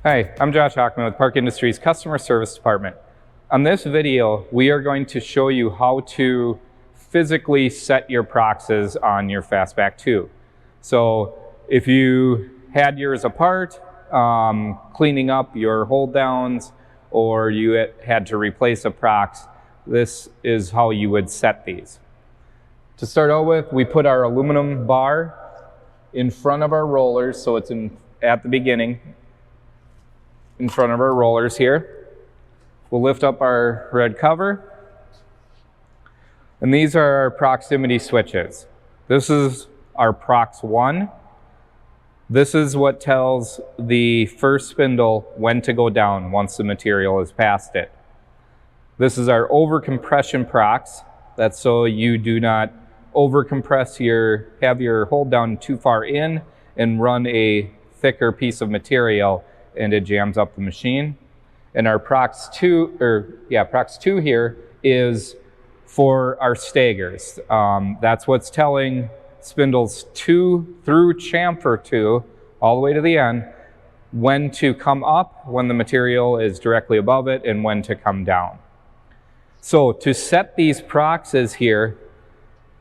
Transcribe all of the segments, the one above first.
Hi, I'm Josh Hockman with Park Industries Customer Service Department. On this video, we are going to show you how to physically set your Proxes on your Fastback II. So if you had yours apart, cleaning up your hold downs, or you had to replace a Prox, this is how you would set these. To start out with, we put our aluminum bar in front of our rollers, so it's at the beginning, in front of our rollers here. We'll lift up our red cover, and these are our proximity switches. This is our Prox 1. This is what tells the first spindle when to go down once the material is past it. This is our overcompression Prox. That's so you do not overcompress have your hold down too far in and run a thicker piece of material and it jams up the machine. And our Prox 2 here is for our stagers. That's what's telling spindles 2 through chamfer 2 all the way to the end when to come up when the material is directly above it and when to come down. So to set these Proxes here,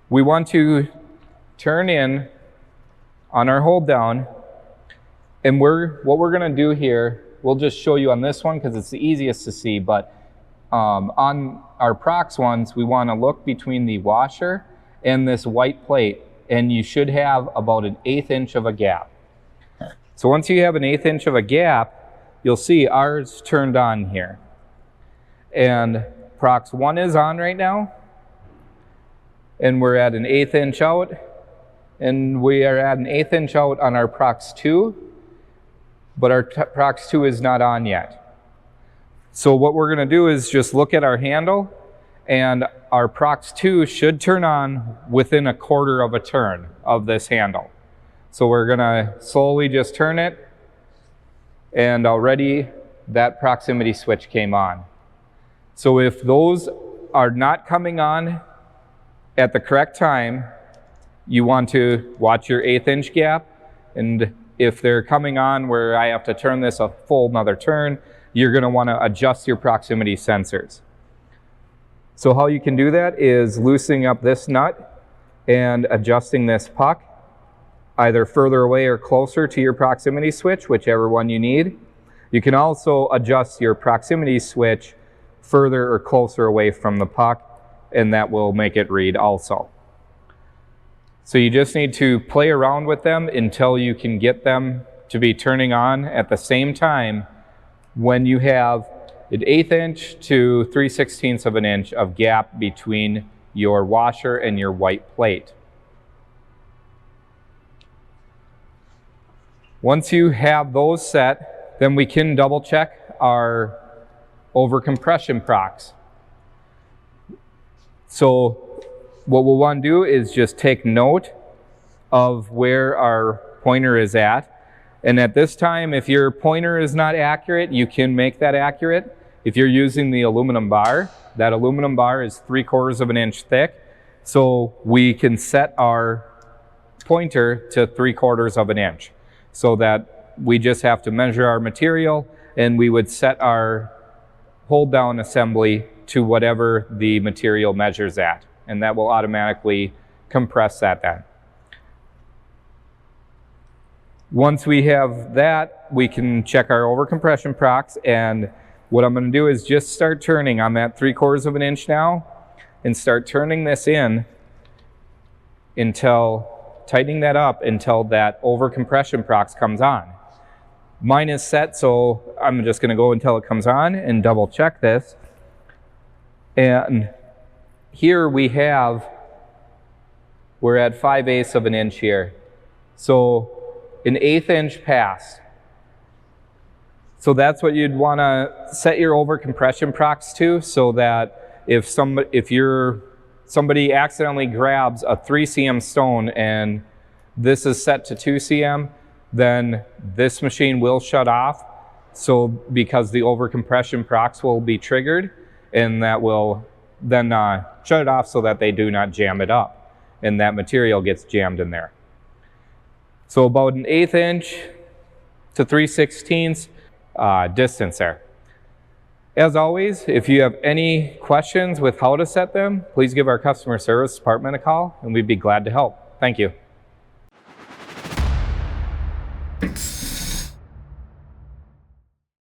we want to turn in on our hold down, and what we're going to do here, we'll just show you on this one because it's the easiest to see, but on our Prox ones, we want to look between the washer and this white plate, and you should have about an 1/8 inch of a gap. So once you have an 1/8 inch of a gap, you'll see ours turned on here. And Prox 1 is on right now, and we're at an 1/8 inch out, and we are at an 1/8 inch out on our Prox 2. But our Prox 2 is not on yet. So what we're going to do is just look at our handle, and our Prox 2 should turn on within 1/4 of a turn of this handle. So we're going to slowly just turn it, and already that proximity switch came on. So if those are not coming on at the correct time, you want to watch your 1/8 inch gap, and if they're coming on where I have to turn this a full another turn, you're going to want to adjust your proximity sensors. So how you can do that is loosening up this nut and adjusting this puck, either further away or closer to your proximity switch, whichever one you need. You can also adjust your proximity switch further or closer away from the puck, and that will make it read also. So you just need to play around with them until you can get them to be turning on at the same time when you have an 1/8 inch to 3/16 of an inch of gap between your washer and your white plate. Once you have those set, then we can double check our overcompression Prox. So what we'll want to do is just take note of where our pointer is at. And at this time, if your pointer is not accurate, you can make that accurate. If you're using the aluminum bar, that aluminum bar is 3/4 of an inch thick. So we can set our pointer to 3/4 of an inch so that we just have to measure our material, and we would set our hold down assembly to whatever the material measures at. And that will automatically compress that then. Once we have that, we can check our overcompression Prox, and what I'm going to do is just start turning. I'm at 3/4 of an inch now, and start turning this in tightening that up until that overcompression Prox comes on. Mine is set, so I'm just going to go until it comes on and double check this. And here we're at 5/8 of an inch here. So an 1/8 inch pass. So that's what you'd want to set your overcompression Prox to, so that if somebody accidentally grabs a 3 cm stone and this is set to 2 cm, then this machine will shut off. So because the overcompression Prox will be triggered, and that will then shut it off so that they do not jam it up and that material gets jammed in there. So about an 1/8 inch to 3/16 distance there. As always, if you have any questions with how to set them, please give our customer service department a call and we'd be glad to help. Thank you.